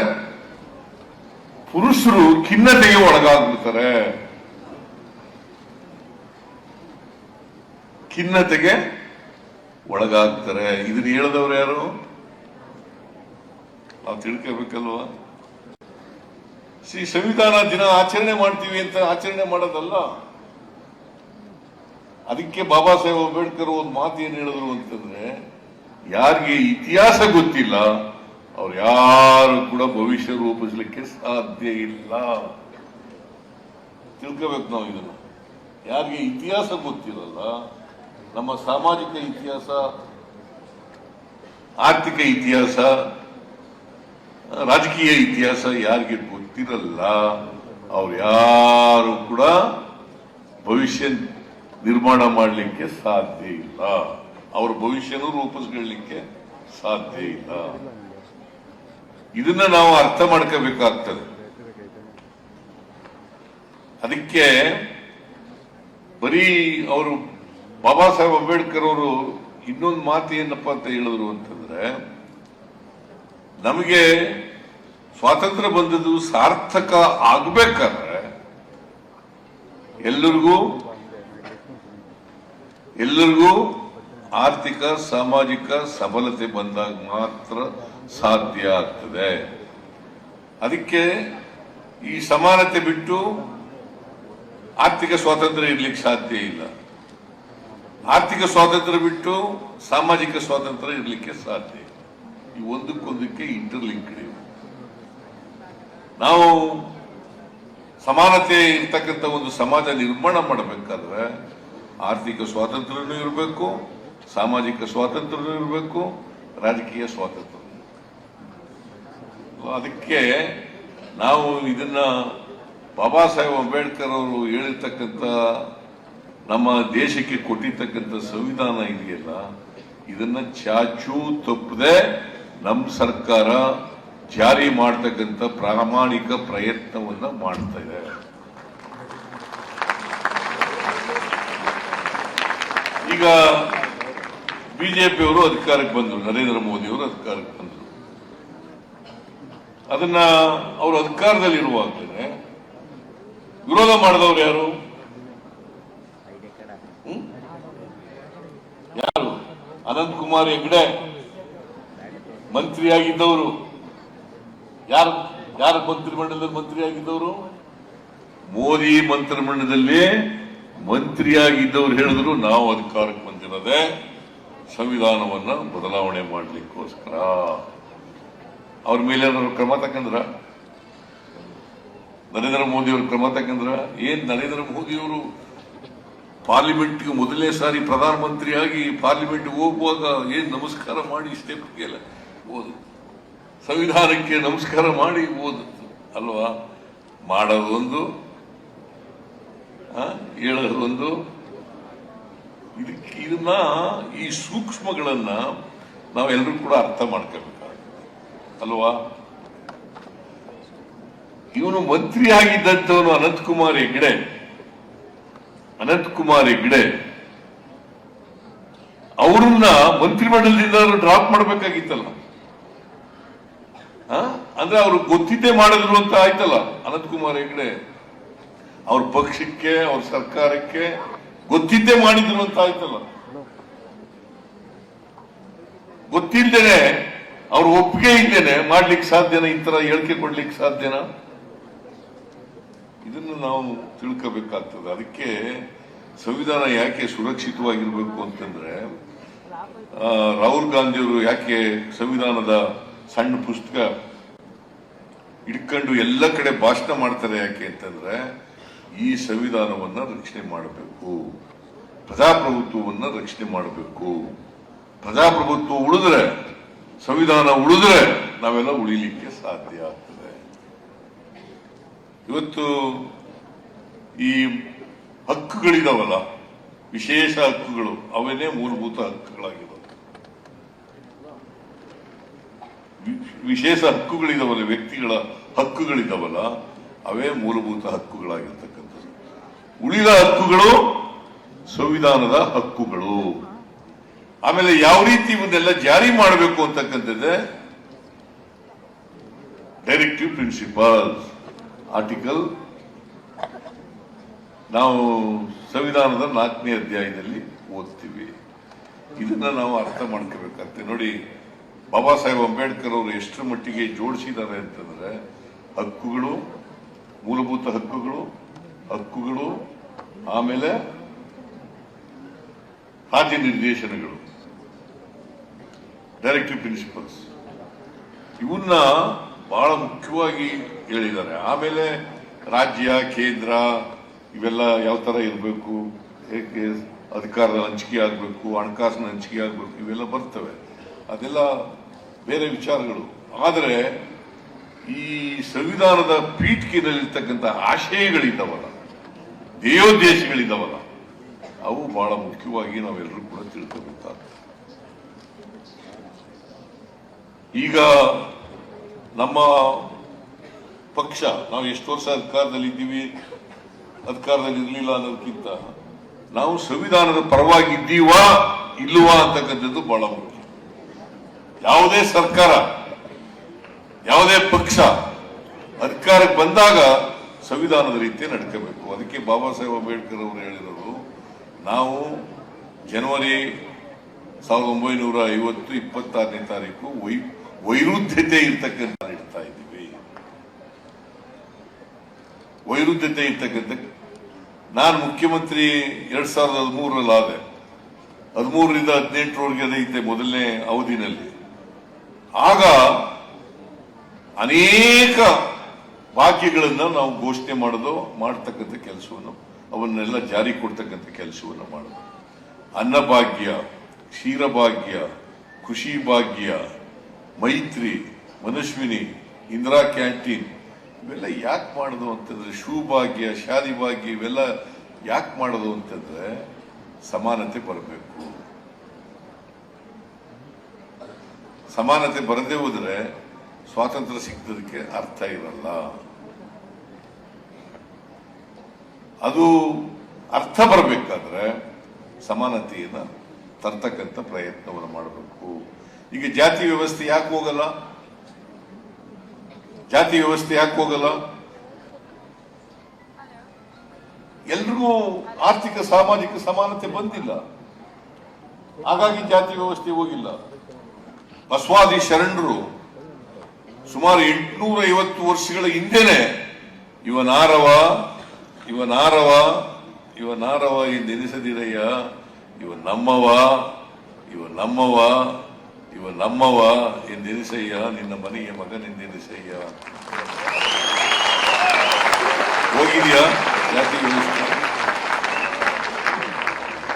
ಪುರುಷರು ಖಿನ್ನತೆಗೆ ಒಳಗಾಗ್ಬಿಡ್ತಾರೆ. ಇದನ್ನ ಹೇಳಿದವರು ಯಾರು? ನಾವು ತಿಳ್ಕೋಬೇಕಲ್ವಾ? ಸಂವಿಧಾನ ದಿನ ಆಚರಣೆ ಮಾಡ್ತೀವಿ ಅಂತ ಆಚರಣೆ ಮಾಡೋದಲ್ಲ. ಅದಕ್ಕೆ ಬಾಬಾ ಸಾಹೇಬ್ ಅಂಬೇಡ್ಕರ್ ಒಂದು ಮಾತು ಏನ್ ಹೇಳಿದ್ರು ಅಂತಂದ್ರೆ, ಯಾರಿಗೆ ಇತಿಹಾಸ ಗೊತ್ತಿಲ್ಲ ಅವ್ರು ಯಾರು ಕೂಡ ಭವಿಷ್ಯ ರೂಪಿಸಲಿಕ್ಕೆ ಸಾಧ್ಯ ಇಲ್ಲ. ತಿಳ್ಕೋಬೇಕು ನಾವು ಇದನ್ನು. ಯಾರಿಗೆ ಇತಿಹಾಸ ಗೊತ್ತಿರಲ್ಲ, ನಮ್ಮ ಸಾಮಾಜಿಕ ಇತಿಹಾಸ, ಆರ್ಥಿಕ ಇತಿಹಾಸ, ರಾಜಕೀಯ ಇತಿಹಾಸ ಯಾರಿಗೆ ಗೊತ್ತಿರಲ್ಲ ಅವ್ರು ಯಾರು ಕೂಡ ಭವಿಷ್ಯ ನಿರ್ಮಾಣ ಮಾಡಲಿಕ್ಕೆ ಸಾಧ್ಯ ಇಲ್ಲ, ಅವ್ರ ಭವಿಷ್ಯನೂ ರೂಪಿಸ್ಕೊಳ್ಳಲಿಕ್ಕೆ ಸಾಧ್ಯ ಇಲ್ಲ. ಇದನ್ನ ನಾವು ಅರ್ಥ ಮಾಡ್ಕೋಬೇಕಾಗ್ತದೆ. ಅದಕ್ಕೆ ಬರೀ ಅವರು ಬಾಬಾ ಸಾಹೇಬ್ ಅಂಬೇಡ್ಕರ್ ಅವರು ಇನ್ನೊಂದು ಮಾತು ಏನಪ್ಪಾ ಅಂತ ಹೇಳಿದ್ರು ಅಂತಂದ್ರೆ, ನಮಗೆ ಸ್ವಾತಂತ್ರ್ಯ ಬಂದದ್ದು ಸಾರ್ಥಕ ಆಗ್ಬೇಕಾದ್ರೆ ಎಲ್ಲರಿಗೂ ಆರ್ಥಿಕ ಸಾಮಾಜಿಕ ಸಬಲತೆ ಬಂದಾಗ ಮಾತ್ರ ಸಾಧ್ಯ ಆಗ್ತದೆ. ಅದಕ್ಕೆ ಈ ಸಮಾನತೆ ಬಿಟ್ಟು ಆರ್ಥಿಕ ಸ್ವಾತಂತ್ರ್ಯ ಇರ್ಲಿಕ್ಕೆ ಸಾಧ್ಯ ಇಲ್ಲ. ಆರ್ಥಿಕ ಸ್ವಾತಂತ್ರ್ಯ ಬಿಟ್ಟು ಸಾಮಾಜಿಕ ಸ್ವಾತಂತ್ರ್ಯ ಇರಲಿಕ್ಕೆ ಸಾಧ್ಯ. ಈ ಒಂದಕ್ಕೊಂದಕ್ಕೆ ಇಂಟರ್ಲಿಂಕ್ಡ್ ಇವೆ. ನಾವು ಸಮಾನತೆ ಇರ್ತಕ್ಕಂಥ ಒಂದು ಸಮಾಜ ನಿರ್ಮಾಣ ಮಾಡಬೇಕಾದ್ರೆ ಆರ್ಥಿಕ ಸ್ವಾತಂತ್ರ್ಯನೂ ಇರಬೇಕು, ಸಾಮಾಜಿಕ ಸ್ವಾತಂತ್ರ್ಯನೂ ಇರಬೇಕು, ರಾಜಕೀಯ ಸ್ವಾತಂತ್ರ್ಯ. ಅದಕ್ಕೆ ನಾವು ಇದನ್ನ ಬಾಬಾ ಸಾಹೇಬ್ ಅಂಬೇಡ್ಕರ್ ಅವರು ಹೇಳಿರ್ತಕ್ಕಂಥ ನಮ್ಮ ದೇಶಕ್ಕೆ ಕೊಟ್ಟಿರ್ತಕ್ಕಂಥ ಸಂವಿಧಾನ ಇದೆಯಲ್ಲ, ಇದನ್ನ ಚಾಚೂ ತಪ್ಪದೆ ನಮ್ಮ ಸರ್ಕಾರ ಜಾರಿ ಮಾಡತಕ್ಕಂಥ ಪ್ರಾಮಾಣಿಕ ಪ್ರಯತ್ನವನ್ನ ಮಾಡ್ತಾ ಇದೆ. ಈಗ ಬಿಜೆಪಿಯವರು ಅಧಿಕಾರಕ್ಕೆ ಬಂದರು, ನರೇಂದ್ರ ಮೋದಿ ಅವರು ಅಧಿಕಾರಕ್ಕೆ ಬಂದರು. ಅದನ್ನ ಅವರು ಅಧಿಕಾರದಲ್ಲಿರುವಾಗಲೇ ವಿರೋಧ ಮಾಡಿದವರು ಯಾರು? ಯಾರು? ಅನಂತ್ ಕುಮಾರ್ ಹೆಗಡೆ ಮಂತ್ರಿಯಾಗಿದ್ದವರು. ಯಾರು ಮಂತ್ರಿಮಂಡಲದಲ್ಲಿ ಮಂತ್ರಿಯಾಗಿದ್ದವರು? ಮೋದಿ ಮಂತ್ರಿಮಂಡಲದಲ್ಲಿ ಮಂತ್ರಿಯಾಗಿದ್ದವರು ಹೇಳಿದ್ರು, ನಾವು ಅಧಿಕಾರಕ್ಕೆ ಬಂದಿರೋದೇ ಸಂವಿಧಾನವನ್ನ ಬದಲಾವಣೆ ಮಾಡಲಿಕ್ಕೋಸ್ಕರ. ಅವ್ರ ಮೇಲೆ ಕ್ರಮ ತಕ್ಕಂದ್ರ? ನರೇಂದ್ರ ಮೋದಿ ಅವರು ಕ್ರಮ ತಕ್ಕಂದ್ರ? ಏನ್ ನರೇಂದ್ರ ಮೋದಿ ಅವರು ಪಾರ್ಲಿಮೆಂಟ್ಗೆ ಮೊದಲನೇ ಸಾರಿ ಪ್ರಧಾನಮಂತ್ರಿಯಾಗಿ ಪಾರ್ಲಿಮೆಂಟ್ ಹೋಗುವಾಗ ಏನ್ ನಮಸ್ಕಾರ ಮಾಡಿ ಸ್ಟೆಪ್ಗೆಲ್ಲ ಓದು, ಸಂವಿಧಾನಕ್ಕೆ ನಮಸ್ಕಾರ ಮಾಡಿ ಓದುತ್ತು ಅಲ್ವಾ? ಮಾಡೋದೊಂದು, ಹೇಳೋದೊಂದು. ಇದನ್ನ ಈ ಸೂಕ್ಷ್ಮಗಳನ್ನ ನಾವೆಲ್ಲರೂ ಕೂಡ ಅರ್ಥ ಮಾಡ್ಕೋಬೇಕಾಗುತ್ತೆ ಅಲ್ವಾ? ಇವನು ಮಂತ್ರಿ ಆಗಿದ್ದಂಥವನು ಅನಂತ್ ಕುಮಾರ್ ಹೆಗಡೆ ಅವ್ರನ್ನ ಮಂತ್ರಿಮಂಡಲದಿಂದ ಡ್ರಾಪ್ ಮಾಡಬೇಕಾಗಿತ್ತಲ್ಲ. ಅಂದ್ರೆ ಅವ್ರು ಗೊತ್ತಿದ್ದೇ ಮಾಡಿದ್ರು ಅಂತ ಆಯ್ತಲ್ಲ. ಅನಂತ್ ಕುಮಾರ್ ಹೆಗಡೆ ಅವ್ರ ಪಕ್ಷಕ್ಕೆ, ಅವ್ರ ಸರ್ಕಾರಕ್ಕೆ ಗೊತ್ತಿದ್ದೇ ಮಾಡಿದ್ರು ಅಂತ ಆಯ್ತಲ್ಲ. ಗೊತ್ತಿಲ್ದೇನೆ ಅವ್ರ ಒಪ್ಪಿಗೆ ಇದ್ದೇನೆ ಮಾಡ್ಲಿಕ್ಕೆ ಸಾಧ್ಯನಾ? ಈ ತರ ಹೇಳಿಕೆ ಕೊಡ್ಲಿಕ್ಕೆ ಸಾಧ್ಯನಾ? ಇದನ್ನು ನಾವು ತಿಳ್ಕೋಬೇಕಾಗ್ತದೆ. ಅದಕ್ಕೆ ಸಂವಿಧಾನ ಯಾಕೆ ಸುರಕ್ಷಿತವಾಗಿರ್ಬೇಕು ಅಂತಂದ್ರೆ, ರಾಹುಲ್ ಗಾಂಧಿ ಅವರು ಯಾಕೆ ಸಂವಿಧಾನದ ಸಣ್ಣ ಪುಸ್ತಕ ಇಟ್ಕೊಂಡು ಎಲ್ಲ ಕಡೆ ಭಾಷಣ ಮಾಡ್ತಾರೆ ಯಾಕೆ ಅಂತಂದ್ರೆ, ಈ ಸಂವಿಧಾನವನ್ನ ರಕ್ಷಣೆ ಮಾಡಬೇಕು, ಪ್ರಜಾಪ್ರಭುತ್ವವನ್ನ ರಕ್ಷಣೆ ಮಾಡಬೇಕು. ಪ್ರಜಾಪ್ರಭುತ್ವ ಉಳಿದ್ರೆ, ಸಂವಿಧಾನ ಉಳಿದ್ರೆ ನಾವೆಲ್ಲ ಉಳಿಲಿಕ್ಕೆ ಸಾಧ್ಯ ಆಗ್ತದೆ. ಇವತ್ತು ಈ ಹಕ್ಕುಗಳಿದಾವಲ್ಲ, ವಿಶೇಷ ಹಕ್ಕುಗಳು, ಅವನೇ ಮೂಲಭೂತ ಹಕ್ಕುಗಳಾಗಿವೆ. ವಿಶೇಷ ಹಕ್ಕುಗಳಿದಾವಲ್ಲ, ವ್ಯಕ್ತಿಗಳ ಹಕ್ಕುಗಳಿದಾವಲ್ಲ, ಅವೇ ಮೂಲಭೂತ ಹಕ್ಕುಗಳಾಗಿರ್ತಕ್ಕಂಥದ್ದು. ಉಳಿದ ಹಕ್ಕುಗಳು ಸಂವಿಧಾನದ ಹಕ್ಕುಗಳು. ಆಮೇಲೆ ಯಾವ ರೀತಿ ಇವನ್ನೆಲ್ಲ ಜಾರಿ ಮಾಡಬೇಕು ಅಂತಕ್ಕಂಥದ್ದೇ ಡೈರೆಕ್ಟಿವ್ ಪ್ರಿನ್ಸಿಪಲ್ಸ್. ಆರ್ಟಿಕಲ್ ನಾವು ಸಂವಿಧಾನದ 4ನೇ ಅಧ್ಯಾಯದಲ್ಲಿ ಓದ್ತೀವಿ. ಇದನ್ನ ನಾವು ಅರ್ಥ ಮಾಡ್ಕೋಬೇಕಾಗ್ತದೆ. ನೋಡಿ, ಬಾಬಾ ಸಾಹೇಬ್ ಅಂಬೇಡ್ಕರ್ ಅವರು ಎಷ್ಟರ ಮಟ್ಟಿಗೆ ಜೋಡಿಸಿದ್ದಾರೆ ಅಂತಂದ್ರೆ, ಹಕ್ಕುಗಳು, ಮೂಲಭೂತ ಹಕ್ಕುಗಳು, ಆಮೇಲೆ ಕಾರ್ಯನಿರ್ದೇಶನಗಳು, ಡೈರೆಕ್ಟಿವ್ ಪ್ರಿನ್ಸಿಪಲ್ಸ್, ಇವನ್ನ ಬಹಳ ಮುಖ್ಯವಾಗಿ ಹೇಳಿದ್ದಾರೆ. ಆಮೇಲೆ ರಾಜ್ಯ, ಕೇಂದ್ರ ಇವೆಲ್ಲ ಯಾವ ತರ ಇರಬೇಕು, ಹೇಗೆ ಅಧಿಕಾರದ ಹಂಚಿಕೆ ಆಗಬೇಕು, ಹಣಕಾಸಿನ ಹಂಚಿಕೆ ಆಗಬೇಕು, ಇವೆಲ್ಲ ಬರ್ತವೆ. ಅದೆಲ್ಲ ಬೇರೆ ವಿಚಾರಗಳು. ಆದರೆ ಈ ಸಂವಿಧಾನದ ಪೀಠಿಕೆಯಲ್ಲಿರ್ತಕ್ಕಂಥ ಆಶಯಗಳಿದ್ದಾವಲ್ಲ, ಧ್ಯೇಯೋದ್ದೇಶಗಳಿದ್ದಾವಲ್ಲ, ಅವು ಬಹಳ ಮುಖ್ಯವಾಗಿ ನಾವೆಲ್ಲರೂ ಕೂಡ ತಿಳ್ಕೋಬೇಕಾಗ್ತದೆ. ಈಗ ನಮ್ಮ ಪಕ್ಷ, ನಾವು ಎಷ್ಟು ವರ್ಷ ಅಧಿಕಾರದಲ್ಲಿ ಇದ್ದೀವಿ, ಅಧಿಕಾರದಲ್ಲಿ ಇರಲಿಲ್ಲ ಅನ್ನೋದಕ್ಕಿಂತ ನಾವು ಸಂವಿಧಾನದ ಪರವಾಗಿದ್ದೀವಾ ಇಲ್ವಾ ಅಂತಕ್ಕಂಥದ್ದು ಬಹಳ ಮುಖ್ಯ. ಯಾವುದೇ ಸರ್ಕಾರ, ಯಾವುದೇ ಪಕ್ಷ ಅಧಿಕಾರಕ್ಕೆ ಬಂದಾಗ ಸಂವಿಧಾನದ ರೀತಿ ನಡ್ಕೋಬೇಕು. ಅದಕ್ಕೆ ಬಾಬಾ ಸಾಹೇಬ್ ಅಂಬೇಡ್ಕರ್ ಅವರು ಹೇಳಿರೋರು, ನಾವು ಜನವರಿ 1950 26ನೇ ತಾರೀಕು ವೈರುಧ್ಯತೆ ಇರ್ತಕ್ಕಂಥ ಇಡ್ತಾ ಇದ್ದೀವಿ. ವೈರುಧ್ಯತೆ ಇರ್ತಕ್ಕಂಥ ನಾನು ಮುಖ್ಯಮಂತ್ರಿ 2013 ಆದೆ. 13ರಿಂದ 18ರವರೆಗೆ ಇದ್ದೆ ಮೊದಲನೇ ಅವಧಿನಲ್ಲಿ. ಆಗ ಅನೇಕ ಭಾಗ್ಯಗಳನ್ನ ನಾವು ಘೋಷಣೆ ಮಾಡತಕ್ಕಂಥ ಕೆಲಸವನ್ನು, ಅವನ್ನೆಲ್ಲ ಜಾರಿ ಕೊಡ್ತಕ್ಕಂಥ ಕೆಲಸವನ್ನು ಮಾಡೋದು. ಅನ್ನಭಾಗ್ಯ, ಕ್ಷೀರಭಾಗ್ಯ, ಕೃಷಿ ಭಾಗ್ಯ, ಮೈತ್ರಿ, ಮನಸ್ವಿನಿ, ಇಂದಿರಾ ಕ್ಯಾಂಟೀನ್ ಇವೆಲ್ಲ ಯಾಕೆ ಮಾಡೋದು ಅಂತಂದ್ರೆ, ಶಿವಭಾಗ್ಯ, ಶಾದಿ ಭಾಗ್ಯ ಇವೆಲ್ಲ ಯಾಕೆ ಮಾಡೋದು ಅಂತಂದ್ರೆ ಸಮಾನತೆ ಬರಬೇಕು. ಸಮಾನತೆ ಬರದೇ ಹೋದ್ರೆ ಸ್ವಾತಂತ್ರ್ಯ ಸಿಕ್ಕದಕ್ಕೆ ಅರ್ಥ ಇರಲ್ಲ. ಅದು ಅರ್ಥ ಬರಬೇಕಾದ್ರೆ ಸಮಾನತೆಯನ್ನು ತರ್ತಕ್ಕಂಥ ಪ್ರಯತ್ನವನ್ನು ಮಾಡಬೇಕು. ಈಗ ಜಾತಿ ವ್ಯವಸ್ಥೆ ಯಾಕೆ ಹೋಗಲ್ಲ? ಜಾತಿ ವ್ಯವಸ್ಥೆ ಯಾಕೆ ಹೋಗಲ್ಲ? ಎಲ್ರಿಗೂ ಆರ್ಥಿಕ ಸಾಮಾಜಿಕ ಸಮಾನತೆ ಬಂದಿಲ್ಲ, ಹಾಗಾಗಿ ಜಾತಿ ವ್ಯವಸ್ಥೆ ಹೋಗಿಲ್ಲ. ಬಸವಾದಿ ಶರಣರು ಸುಮಾರು 850 ವರ್ಷಗಳ ಹಿಂದೆನೆ ಇವನಾರವ ಎಂದೆನಿಸದಿರಯ್ಯ, ಇವ ನಮ್ಮವ ಎಂದೆನಿಸಯ್ಯ, ನಿನ್ನ ಮನೆಯ ಮಗನೆಂದೆನಿಸಯ್ಯ. ಹೋಗಿದೆಯಾ ಜಾತಿ ವ್ಯವಸ್ಥೆ?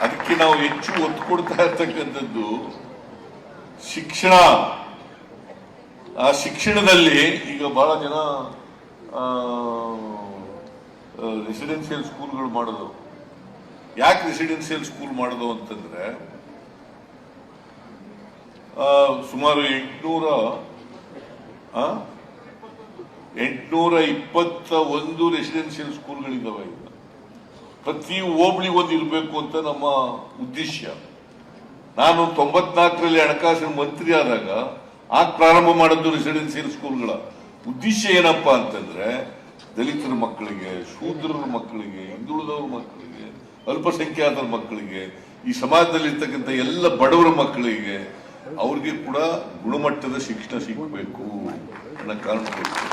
ಅದಕ್ಕೆ ನಾವು ಹೆಚ್ಚು ಒತ್ತು ಕೊಡ್ತಾ ಇರ್ತಕ್ಕಂಥದ್ದು ಶಿಕ್ಷಣ. ಆ ಶಿಕ್ಷಣದಲ್ಲಿ ಈಗ ಬಹಳ ಜನ ರೆಸಿಡೆನ್ಸಿಯಲ್ ಸ್ಕೂಲ್ಗಳು ಮಾಡೋದು. ಯಾಕೆ ರೆಸಿಡೆನ್ಸಿಯಲ್ ಸ್ಕೂಲ್ ಮಾಡೋದು ಅಂತಂದ್ರೆ, ಸುಮಾರು 821 ರೆಸಿಡೆನ್ಸಿಯಲ್ ಸ್ಕೂಲ್ಗಳಿದ್ದಾವೆ. ಈಗ ಪ್ರತಿ ಹೋಬಳಿ ಒಂದು ಇರಬೇಕು ಅಂತ ನಮ್ಮ ಉದ್ದೇಶ. ನಾನು 94ರಲ್ಲಿ ಹಣಕಾಸಿನ ಮಂತ್ರಿ ಆದಾಗ ಪ್ರಾರಂಭ ಮಾಡಿದ್ದು ರೆಸಿಡೆನ್ಸಿಯಲ್ ಸ್ಕೂಲ್ಗಳ ಉದ್ದೇಶ ಏನಪ್ಪಾ ಅಂತಂದ್ರೆ, ದಲಿತರ ಮಕ್ಕಳಿಗೆ, ಶೂದ್ರರ ಮಕ್ಕಳಿಗೆ, ಹಿಂದುಳಿದವರ ಮಕ್ಕಳಿಗೆ, ಅಲ್ಪಸಂಖ್ಯಾತರ ಮಕ್ಕಳಿಗೆ, ಈ ಸಮಾಜದಲ್ಲಿ ಇರ್ತಕ್ಕಂಥ ಎಲ್ಲ ಬಡವರ ಮಕ್ಕಳಿಗೆ ಅವ್ರಿಗೆ ಕೂಡ ಗುಣಮಟ್ಟದ ಶಿಕ್ಷಣ ಸಿಗಬೇಕು ಅನ್ನೋ ಕಾರಣಕ್ಕೋಸ್ಕರ.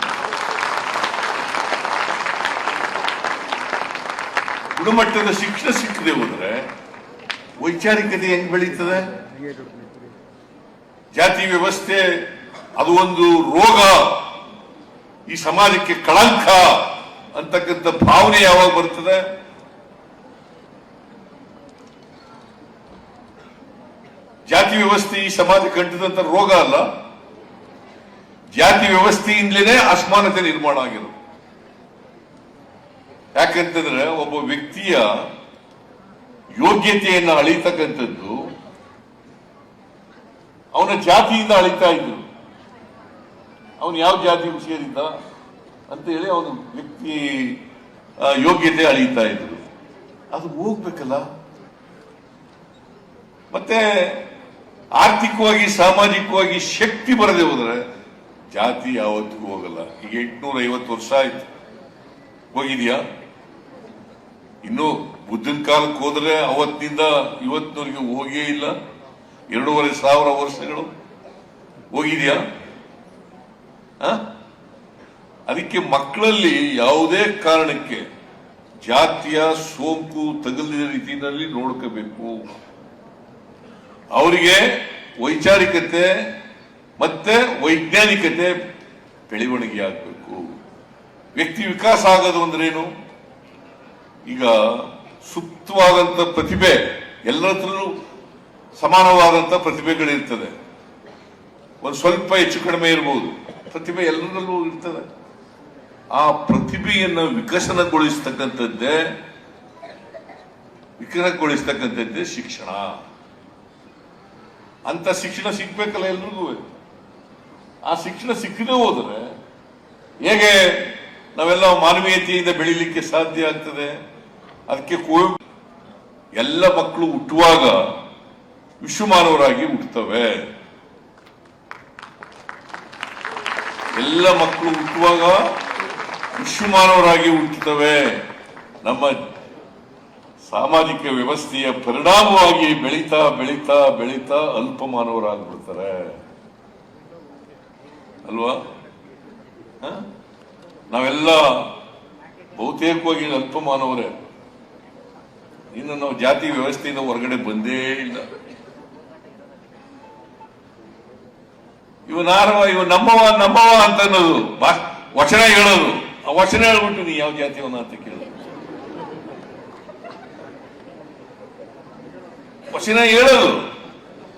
ಗುಣಮಟ್ಟದ ಶಿಕ್ಷಣ ಸಿಕ್ಕದೆ ಹೋದ್ರೆ ವೈಚಾರಿಕತೆ ಹೆಂಗ್ ಬೆಳೀತದೆ? ಜಾತಿ ವ್ಯವಸ್ಥೆ ಅದು ಒಂದು ರೋಗ, ಈ ಸಮಾಜಕ್ಕೆ ಕಳಂಕ ಅಂತಕ್ಕಂಥ ಭಾವನೆ ಯಾವಾಗ ಬರ್ತದೆ? ಜಾತಿ ವ್ಯವಸ್ಥೆ ಈ ಸಮಾಜಕ್ಕೆ ಅಂಟಿದಂತ ರೋಗ ಅಲ್ಲ, ಜಾತಿ ವ್ಯವಸ್ಥೆಯಿಂದಲೇ ಅಸಮಾನತೆ ನಿರ್ಮಾಣ ಆಗಿರೋದು. ಯಾಕಂತಂದ್ರೆ ಒಬ್ಬ ವ್ಯಕ್ತಿಯ ಯೋಗ್ಯತೆಯನ್ನು ಅಳಿತಕ್ಕಂಥದ್ದು ಅವನ ಜಾತಿಯಿಂದ ಅಳಿತಾ ಇದ್ರು. ಅವನು ಯಾವ ಜಾತಿಗೂ ಸೇರಿದ್ದ ಅಂತ ಹೇಳಿ ಅವನು ವ್ಯಕ್ತಿ ಯೋಗ್ಯತೆ ಅಳಿತಾ ಇದ್ರು. ಅದು ಹೋಗ್ಬೇಕಲ್ಲ. ಮತ್ತೆ ಆರ್ಥಿಕವಾಗಿ ಸಾಮಾಜಿಕವಾಗಿ ಶಕ್ತಿ ಬರದೆ ಹೋದ್ರೆ ಜಾತಿ ಯಾವತ್ತಿಗೂ ಹೋಗಲ್ಲ. ಈಗ 850 ವರ್ಷ ಆಯ್ತು, ಹೋಗಿದ್ಯಾ? ಇನ್ನು ಬುದ್ಧನ ಕಾಲಕ್ಕೆ ಹೋದ್ರೆ ಅವತ್ತಿನಿಂದ ಇವತ್ತಿನವರೆಗೆ ಹೋಗೇ ಇಲ್ಲ. 2500 ವರ್ಷಗಳು ಹೋಗಿದ್ಯಾ? ಅದಕ್ಕೆ ಮಕ್ಕಳಲ್ಲಿ ಯಾವುದೇ ಕಾರಣಕ್ಕೆ ಜಾತಿಯ ಸೋಂಕು ತಗಲಿದ ರೀತಿಯಲ್ಲಿ ನೋಡ್ಕೋಬೇಕು. ಅವರಿಗೆ ವೈಚಾರಿಕತೆ ಮತ್ತೆ ವೈಜ್ಞಾನಿಕತೆ ಬೆಳವಣಿಗೆ ಆಗಬೇಕು. ವ್ಯಕ್ತಿ ವಿಕಾಸ ಆಗೋದು ಅಂದ್ರೇನು? ಈಗ ಸೂಕ್ತವಾದಂತ ಪ್ರತಿಭೆ, ಎಲ್ಲರ ಹತ್ರನೂ ಸಮಾನವಾದಂತ ಪ್ರತಿಭೆಗಳಿರ್ತದೆ. ಒಂದು ಸ್ವಲ್ಪ ಹೆಚ್ಚು ಕಡಿಮೆ ಇರಬಹುದು, ಪ್ರತಿಭೆ ಎಲ್ಲರಲ್ಲೂ ಇರ್ತದೆ. ಆ ಪ್ರತಿಭೆಯನ್ನು ವಿಕಸನಗೊಳಿಸ್ತಕ್ಕಂಥದ್ದೇ ಶಿಕ್ಷಣ. ಅಂತ ಶಿಕ್ಷಣ ಸಿಗ್ಬೇಕಲ್ಲ ಎಲ್ರಿಗೂ. ಆ ಶಿಕ್ಷಣ ಸಿಕ್ಕದೇ ಹೋದರೆ ಹೇಗೆ ನಾವೆಲ್ಲ ಮಾನವೀಯತೆಯಿಂದ ಬೆಳೀಲಿಕ್ಕೆ ಸಾಧ್ಯ ಆಗ್ತದೆ? ಅದಕ್ಕೆ ಎಲ್ಲ ಮಕ್ಕಳು ಹುಟ್ಟುವಾಗ ವಿಶ್ವಮಾನವರಾಗಿ ಹುಟ್ಟುತ್ತವೆ. ಎಲ್ಲ ಮಕ್ಕಳು ಹುಟ್ಟುವಾಗ ವಿಶ್ವಮಾನವರಾಗಿ ಹುಟ್ಟುತ್ತವೆ. ನಮ್ಮ ಸಾಮಾಜಿಕ ವ್ಯವಸ್ಥೆಯ ಪರಿಣಾಮವಾಗಿ ಬೆಳೀತಾ ಬೆಳೀತಾ ಬೆಳೀತಾ ಅಲ್ಪಮಾನವರಾಗ್ಬಿಡ್ತಾರೆ. ಅಲ್ವಾ? ನಾವೆಲ್ಲ ಬಹುತೇಕವಾಗಿ ಅಲ್ಪ ಮಾನವರೇ. ಇನ್ನು ನಾವು ಜಾತಿ ವ್ಯವಸ್ಥೆಯಿಂದ ಹೊರಗಡೆ ಬಂದೇ ಇಲ್ಲ. ಇವ ನಮ್ಮವ ಅಂತ ಅನ್ನೋದು ವಚನ ಹೇಳೋದು. ಆ ವಚನ ಹೇಳ್ಬಿಟ್ಟು ನೀ ಯಾವ ಜಾತಿಯವನ ಅಂತ ಕೇಳೋದು. ವಚನ ಹೇಳೋದು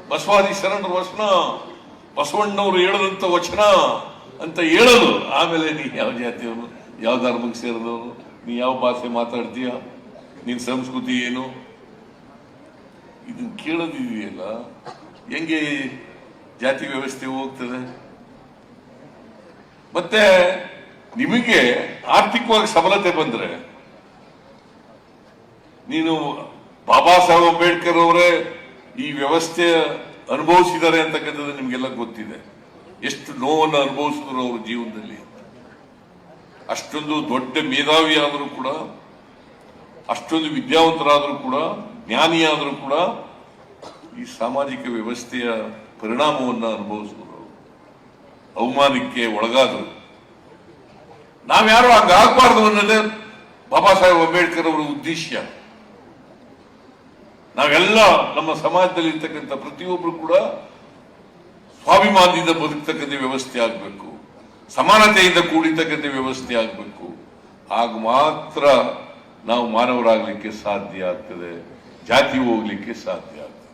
ಬಸವಾದಿ ಶರಣರ ವಚನ, ಬಸವಣ್ಣವರು ಹೇಳದಂತ ವಚನ ಅಂತ ಹೇಳೋದು. ಆಮೇಲೆ ನೀ ಯಾವ ಜಾತಿಯವನು, ಯಾವ ಧರ್ಮಕ್ಕೆ ಸೇರಿದವನು, ನೀ ಯಾವ ಭಾಷೆ ಮಾತಾಡ್ತೀಯ, ನಿನ್ ಸಂಸ್ಕೃತಿ ಏನು, ಇದನ್ನ ಕೇಳೋದಿದೆಯಲ್ಲ, ಹೆಂಗೆ ಜಾತಿ ವ್ಯವಸ್ಥೆ ಹೋಗ್ತದೆ? ಮತ್ತೆ ನಿಮಗೆ ಆರ್ಥಿಕವಾಗಿ ಸಬಲತೆ ಬಂದ್ರೆ, ನೀನು ಬಾಬಾ ಸಾಹೇಬ್ ಅಂಬೇಡ್ಕರ್ ಅವರೇ ಈ ವ್ಯವಸ್ಥೆ ಅನುಭವಿಸಿದ್ದಾರೆ ಅಂತಕ್ಕಂಥದ್ದು ನಿಮ್ಗೆಲ್ಲ ಗೊತ್ತಿದೆ. ಎಷ್ಟು ನೋವನ್ನು ಅನುಭವಿಸಿದ್ರು ಅವ್ರ ಜೀವನದಲ್ಲಿ. ಅಷ್ಟೊಂದು ದೊಡ್ಡ ಮೇಧಾವಿ ಆದರೂ ಕೂಡ, ಅಷ್ಟೊಂದು ವಿದ್ಯಾವಂತರಾದರೂ ಕೂಡ, ಜ್ಞಾನಿಯಾದರೂ ಕೂಡ ಈ ಸಾಮಾಜಿಕ ವ್ಯವಸ್ಥೆಯ ಪರಿಣಾಮವನ್ನು ಅನುಭವಿಸಿದ್ರು, ಅವಮಾನಕ್ಕೆ ಒಳಗಾದರು. ನಾವ್ಯಾರು ಹಂಗಾಗಬಾರ್ದು ಅನ್ನೋದೇ ಬಾಬಾ ಸಾಹೇಬ್ ಅಂಬೇಡ್ಕರ್ ಅವರ ಉದ್ದೇಶ. ನಾವೆಲ್ಲ ನಮ್ಮ ಸಮಾಜದಲ್ಲಿ ಇರ್ತಕ್ಕಂಥ ಪ್ರತಿಯೊಬ್ಬರು ಕೂಡ ಸ್ವಾಭಿಮಾನದಿಂದ ಬದುಕ್ತಕ್ಕಂಥ ವ್ಯವಸ್ಥೆ ಆಗಬೇಕು, ಸಮಾನತೆಯಿಂದ ಕೂಡಿರ್ತಕ್ಕಂಥ ವ್ಯವಸ್ಥೆ ಆಗಬೇಕು. ಆಗ ಮಾತ್ರ ನಾವು ಮಾನವರಾಗಲಿಕ್ಕೆ ಸಾಧ್ಯ ಆಗ್ತದೆ, ಜಾತಿ ಹೋಗ್ಲಿಕ್ಕೆ ಸಾಧ್ಯ ಆಗ್ತದೆ.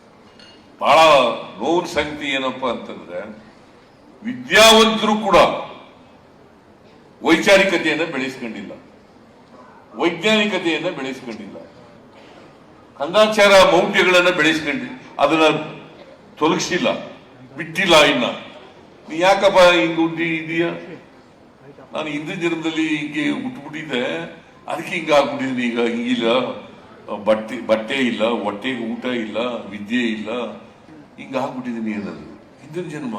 ಬಹಳ ನೋವಿನ ಸಂಗತಿ ಏನಪ್ಪಾ ಅಂತಂದ್ರೆ, ವಿದ್ಯಾವಂತರು ಕೂಡ ವೈಚಾರಿಕತೆಯನ್ನು ಬೆಳೆಸ್ಕೊಂಡಿಲ್ಲ, ವೈಜ್ಞಾನಿಕತೆಯನ್ನು ಬೆಳೆಸ್ಕೊಂಡಿಲ್ಲ, ಕಂದಾಚಾರ ಮೌಢ್ಯಗಳನ್ನು ಬೆಳೆಸ್ಕೊಂಡಿ ಅದನ್ನ ತೊಲಗಿಸಿಲ್ಲ, ಬಿಟ್ಟಿಲ್ಲ. ಇನ್ನ ನೀ ಯಾಕಪ್ಪ ಹಿಂಗ್ ಹುಟ್ಟಿ ಇದೀಯಾ, ನಾನು ಹಿಂದಿನ ಜನ್ಮದಲ್ಲಿ ಹಿಂಗೆ ಹುಟ್ಟುಬಿಟ್ಟಿದ್ದೆ, ಅದಕ್ಕೆ ಹಿಂಗ ಆಗ್ಬಿಟ್ಟಿದ್ದೀನಿ, ಈಗ ಹಿಂಗಿಲ್ಲ, ಬಟ್ಟೆ ಇಲ್ಲ, ಹೊಟ್ಟೆಗೆ ಊಟ ಇಲ್ಲ, ವಿದ್ಯೆ ಇಲ್ಲ, ಹಿಂಗ ಆಗ್ಬಿಟ್ಟಿದ್ದೀನಿ ಅನ್ನೋದು ಹಿಂದಿನ ಜನ್ಮ.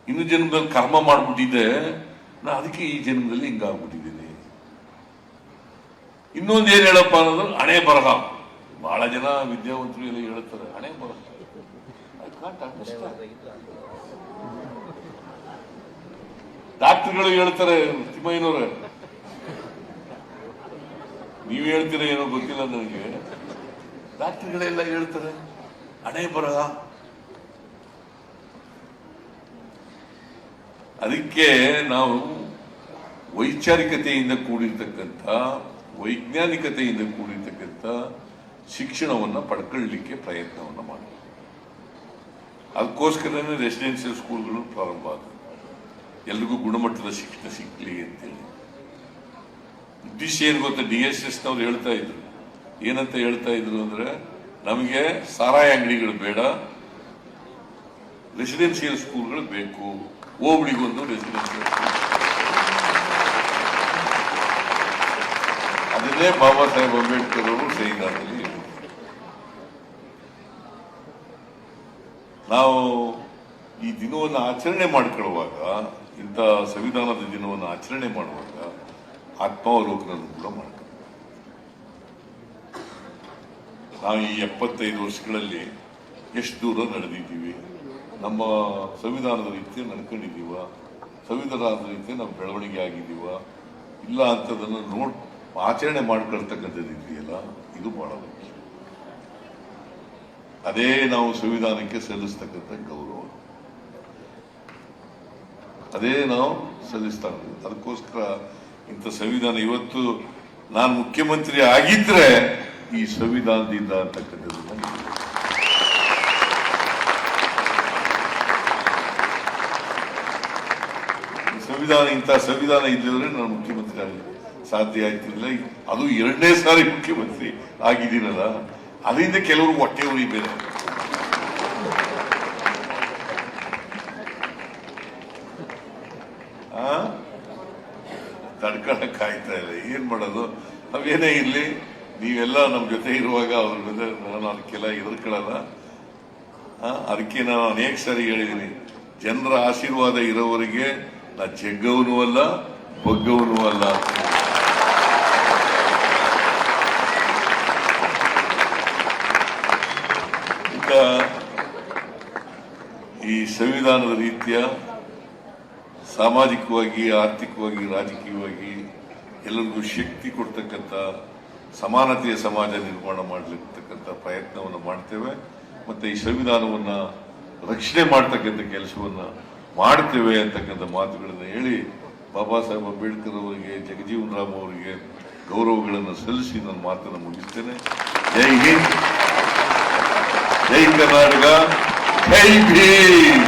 ಹಿಂದಿನ ಜನ್ಮದಲ್ಲಿ ಕರ್ಮ ಮಾಡ್ಬಿಟ್ಟಿದ್ದೆ, ನಾ ಅದಕ್ಕೆ ಈ ಜನ್ಮದಲ್ಲಿ ಹಿಂಗ ಆಗ್ಬಿಟ್ಟಿದ್ದೀನಿ. ಇನ್ನೊಂದು ಏನ್ ಹೇಳಪ್ಪ ಅನ್ನೋದು ಹಣೆ ಬರಹ. ಬಹಳ ಜನ ವಿದ್ಯಾವಂತರು ಎಲ್ಲ ಹೇಳ್ತಾರೆ ಹಣೆ ಬರಹ. ಡಾಕ್ಟರ್ಗಳು ಹೇಳ್ತಾರೆ, ತಿಮ್ಮಯ್ಯನವ್ರೆ ನೀವ್ ಹೇಳ್ತೀರ ಏನೋ ಗೊತ್ತಿಲ್ಲ ನನಗೆ, ಡಾಕ್ಟರ್ಗಳೆಲ್ಲ ಹೇಳ್ತಾರೆ ಹಣೆ ಬರಹ. ಅದಕ್ಕೆ ನಾವು ವೈಚಾರಿಕತೆಯಿಂದ ಕೂಡಿರ್ತಕ್ಕಂಥ, ವೈಜ್ಞಾನಿಕತೆಯಿಂದ ಕೂಡಿರ್ತಕ್ಕಂಥ ಶಿಕ್ಷಣವನ್ನ ಪಡ್ಕೊಳ್ಳಲಿಕ್ಕೆ ಪ್ರಯತ್ನವನ್ನು ಮಾಡಿ. ಅದಕ್ಕೋಸ್ಕರನೇ ರೆಸಿಡೆನ್ಸಿಯಲ್ ಸ್ಕೂಲ್ಗಳು ಪ್ರಾರಂಭ ಆದವು, ಎಲ್ರಿಗೂ ಗುಣಮಟ್ಟದ ಶಿಕ್ಷಣ ಸಿಕ್ಕಲಿ ಅಂತೇಳಿ. ಉದ್ದೇಶ ಏನ್ ಗೊತ್ತಾ, DSSನವ್ರು ಹೇಳ್ತಾ ಇದ್ರು, ಏನಂತ ಹೇಳ್ತಾ ಇದ್ರು ಅಂದ್ರೆ, ನಮಗೆ ಸಾರಾಯ ಅಂಗಡಿಗಳು ಬೇಡ, ರೆಸಿಡೆನ್ಸಿಯಲ್ ಸ್ಕೂಲ್ಗಳು ಬೇಕು, ಹೋಬಳಿಗೊಂದು ರೆಸಿಡೆನ್ಸಿಯಲ್ ಸ್ಕೂಲ್. ಅದನ್ನೇ ಬಾಬಾ ಸಾಹೇಬ್ ಅಂಬೇಡ್ಕರ್ ಅವರು ಸಂವಿಧಾನದಲ್ಲಿ ಹೇಳಿದರು. ನಾವು ಈ ದಿನವನ್ನು ಆಚರಣೆ ಮಾಡಿಕೊಳ್ಳುವಾಗ, ಇಂಥ ಸಂವಿಧಾನದ ದಿನವನ್ನು ಆಚರಣೆ ಮಾಡುವಾಗ ಆತ್ಮಾವಲೋಕನ ಕೂಡ ಮಾಡ್ತೀವಿ. ನಾವು ಈ 75 ವರ್ಷಗಳಲ್ಲಿ ಎಷ್ಟು ದೂರ ನಡೆದಿದ್ದೀವಿ, ನಮ್ಮ ಸಂವಿಧಾನದ ರೀತಿ ನಡ್ಕೊಂಡಿದ್ದೀವ, ಸಂವಿಧಾನದ ರೀತಿ ನಾವು ಬೆಳವಣಿಗೆ ಆಗಿದ್ದೀವ ಇಲ್ಲ ಅಂತದನ್ನು ಆಚರಣೆ ಮಾಡ್ಕೊಳ್ತಕ್ಕಂಥದ್ದು ಇದೆಯಲ್ಲ, ಇದು ಬಹಳ ಮುಖ್ಯ. ಅದೇ ನಾವು ಸಂವಿಧಾನಕ್ಕೆ ಸಲ್ಲಿಸ್ತಕ್ಕಂಥ ಗೌರವ, ಅದೇ ನಾವು ಸಲ್ಲಿಸ್ತಾ ಇದ್ದೀವಿ. ಅದಕ್ಕೋಸ್ಕರ ಇಂಥ ಸಂವಿಧಾನ, ಇವತ್ತು ನಾನು ಮುಖ್ಯಮಂತ್ರಿ ಆಗಿದ್ರೆ ಈ ಸಂವಿಧಾನದಿಂದ ಅಂತಕ್ಕಂಥದ್ದನ್ನ, ಸಂವಿಧಾನ, ಇಂಥ ಸಂವಿಧಾನ ಇದ್ದಿದ್ರೆ ನಾನು ಮುಖ್ಯಮಂತ್ರಿ ಆಗಲಿ ಸಾಧ್ಯ ಆಯ್ತಿಲ್ಲ. ಅದು 2ನೇ ಸಾರಿ ಮುಖ್ಯಮಂತ್ರಿ ಆಗಿದ್ದೀನಲ್ಲ, ಅದರಿಂದ ಕೆಲವರು ಹೊಟ್ಟೆ ಉಳಿಬೇರೆ. ತಡ್ಕೊಳಕ್ಕಾಯ್ತಾ ಇಲ್ಲ, ಏನ್ ಮಾಡೋದು? ನಾವೇನೇ ಇರ್ಲಿ, ನೀವೆಲ್ಲ ನಮ್ಮ ಜೊತೆ ಇರುವಾಗ ಅವ್ರ ಜೊತೆ ನಾನು ಅದಕ್ಕೆಲ್ಲ ಎದುರ್ಕೊಳ್ಳಲ್ಲ. ಅದಕ್ಕೆ ನಾನು ಅನೇಕ ಸಾರಿ ಹೇಳಿದ್ದೀನಿ, ಜನರ ಆಶೀರ್ವಾದ ಇರೋವರೆಗೆ ನಾ ಜಗ್ಗವನೂ ಅಲ್ಲ, ಬಗ್ಗವನೂ ಅಲ್ಲ. ಈ ಸಂವಿಧಾನದ ರೀತಿಯ ಸಾಮಾಜಿಕವಾಗಿ, ಆರ್ಥಿಕವಾಗಿ, ರಾಜಕೀಯವಾಗಿ ಎಲ್ಲರಿಗೂ ಶಕ್ತಿ ಕೊಡ್ತಕ್ಕಂಥ ಸಮಾನತೆಯ ಸಮಾಜ ನಿರ್ಮಾಣ ಮಾಡಲಿರ್ತಕ್ಕಂಥ ಪ್ರಯತ್ನವನ್ನು ಮಾಡ್ತೇವೆ. ಮತ್ತೆ ಈ ಸಂವಿಧಾನವನ್ನು ರಕ್ಷಣೆ ಮಾಡ್ತಕ್ಕಂಥ ಕೆಲಸವನ್ನು ಮಾಡ್ತೇವೆ ಅಂತಕ್ಕಂಥ ಮಾತುಗಳನ್ನು ಹೇಳಿ ಬಾಬಾ ಸಾಹೇಬ್ ಅಂಬೇಡ್ಕರ್ ಅವರಿಗೆ, ಜಗಜೀವನ್ ರಾಮ್ ಅವರಿಗೆ ಗೌರವಗಳನ್ನು ಸಲ್ಲಿಸಿ ನನ್ನ ಮಾತನ್ನು ಮುಗಿಸ್ತೇನೆ. ಜೈ ಹಿಂದ್, ಜೈ ಕರ್ನಾಟಕ, ಜೈ ಭೀಮ್.